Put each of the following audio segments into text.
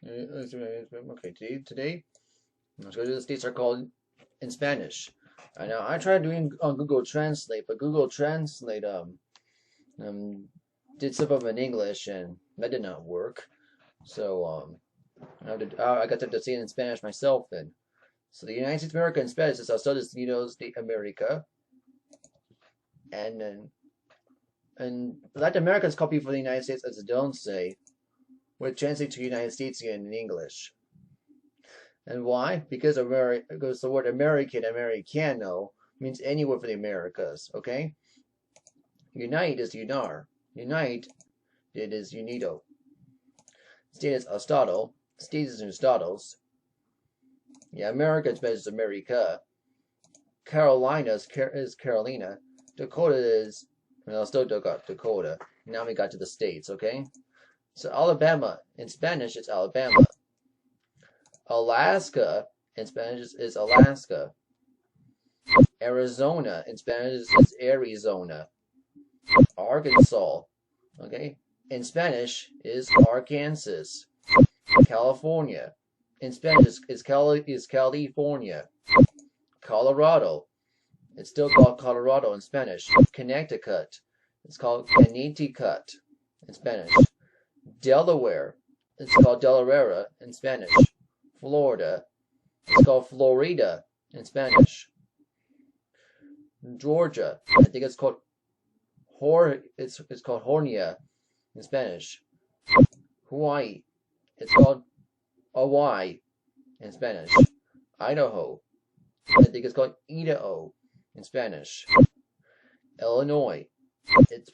Okay, today, let's go to the states are called in Spanish. I know I tried doing on Google Translate, but Google Translate um did some of it in English and that did not work. So I got to see it in Spanish myself. And so the United States of America in Spanish is Estados Unidos de America, and then and Latin America is copy for the United States as it don't say, which translates to United States again in English. And why? Because the word American, Americano, means anywhere for the Americas, okay? Unite is unar. Unite, it is unido. State is estado. State is estados. Yeah, America is America. Carolina is Carolina. Dakota is, well, still got Dakota. Now we got to the states, okay? So Alabama, in Spanish, it's Alabama. Alaska, in Spanish, is Alaska. Arizona, in Spanish, is Arizona. Arkansas, okay, in Spanish, is Arkansas. California, in Spanish, is California. Colorado, it's still called Colorado in Spanish. Connecticut, it's called Connecticut in Spanish. Delaware, it's called Delaware in Spanish. Florida, it's called Florida in Spanish. Georgia, I think it's called it's called Hornia in Spanish. Hawaii, it's called Hawaii in Spanish. Idaho, I think it's called Idaho in Spanish. Illinois, it's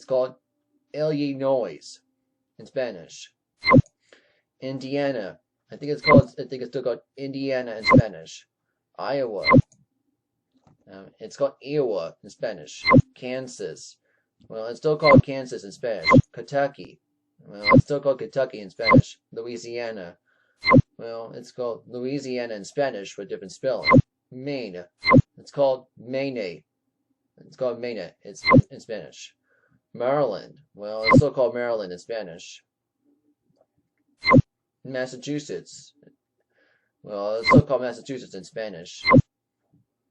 called Illinois in Spanish. Indiana, I think it's still called Indiana in Spanish. Iowa, it's called Iowa in Spanish. Kansas, well, it's still called Kansas in Spanish. Kentucky, well, it's still called Kentucky in Spanish. Louisiana, well, it's called Louisiana in Spanish with different spelling. Maine, it's called Maine. It's called Maine. It's in Spanish. Maryland, well, it's still called Maryland in Spanish. Massachusetts, well, it's still called Massachusetts in Spanish.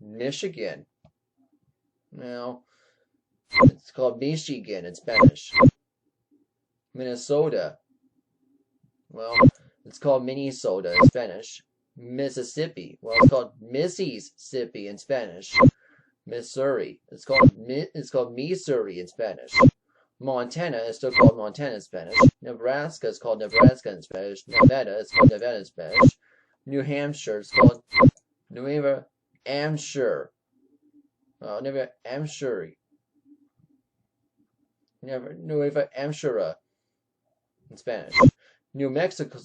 Michigan, well, it's called Michigan in Spanish. Minnesota, well, it's called Minnesota in Spanish. Mississippi, well, it's called Mississippi in Spanish. Missouri, it's called Missouri in Spanish. Montana is still called Montana in Spanish. Nebraska is called Nebraska in Spanish. Nevada is called Nevada in Spanish. New Hampshire is called New Hampshire. New Hampshire. Nueva Hampshire in Spanish. New Mexico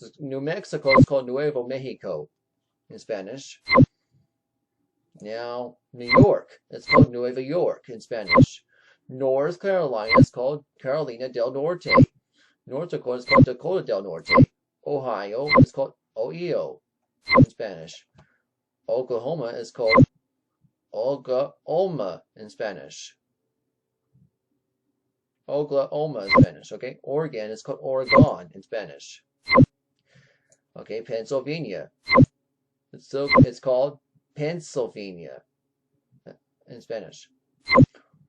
is called Nuevo Mexico in Spanish. Now, New York, it's called Nueva York in Spanish. North Carolina is called Carolina del Norte. North Dakota is called Dakota del Norte. Ohio is called Ohio in Spanish. Oklahoma is called Oklahoma in Spanish. Oklahoma in Spanish, okay? Oregon is called Oregon in Spanish. Okay, Pennsylvania. It's called Pennsylvania in Spanish.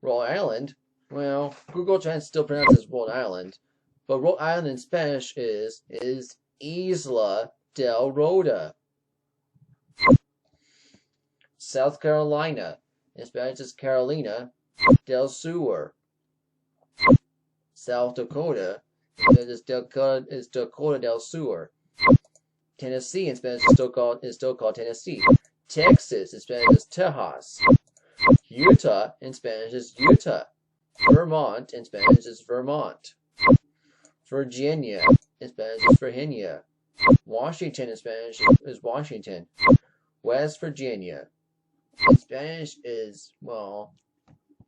Rhode Island, well, Google Translate still pronounces Rhode Island, but Rhode Island in Spanish is Isla del Rota. South Carolina, in Spanish is Carolina del Sur. South Dakota, is Dakota del Sur. Tennessee in Spanish is still called Tennessee. Texas in Spanish is Tejas. Utah in Spanish is Utah. Vermont in Spanish is Vermont. Virginia in Spanish is Virginia. Washington in Spanish is Washington. West Virginia in Spanish is, well,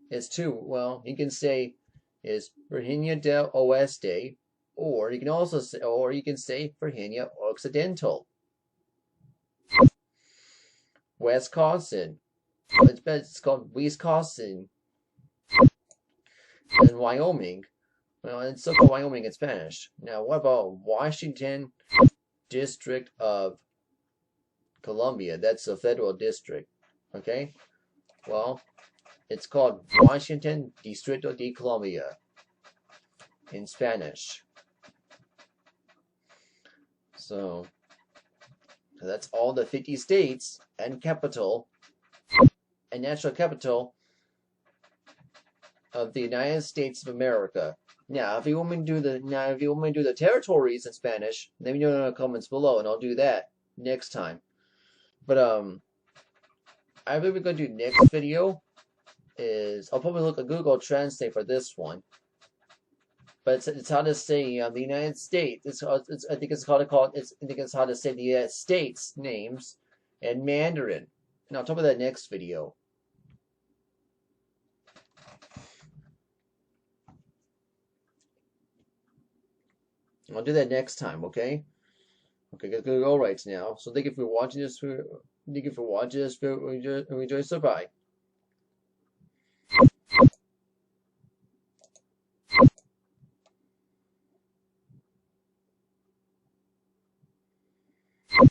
it's two. Well, you can say is Virginia del Oeste, or you can say Virginia Occidental. Wisconsin, it's called Wisconsin. And Wyoming, well, it's still called Wyoming in Spanish. Now, what about Washington District of Columbia. That's a federal district. Okay? Well, it's called Washington Distrito de Columbia in Spanish. So that's all the 50 states and capital and national capital of the United States of America. Now, if you want me to do the territories in Spanish, let me know in the comments below, and I'll do that next time. But I believe we're gonna do next video is I'll probably look at Google Translate for this one. But it's how to say the United States. I think it's how to say the United States names in Mandarin. And I'll talk about that next video. I'll do that next time, okay? Okay, gotta go right now. So thank you for watching this. Thank you for watching this video. Enjoy. So bye.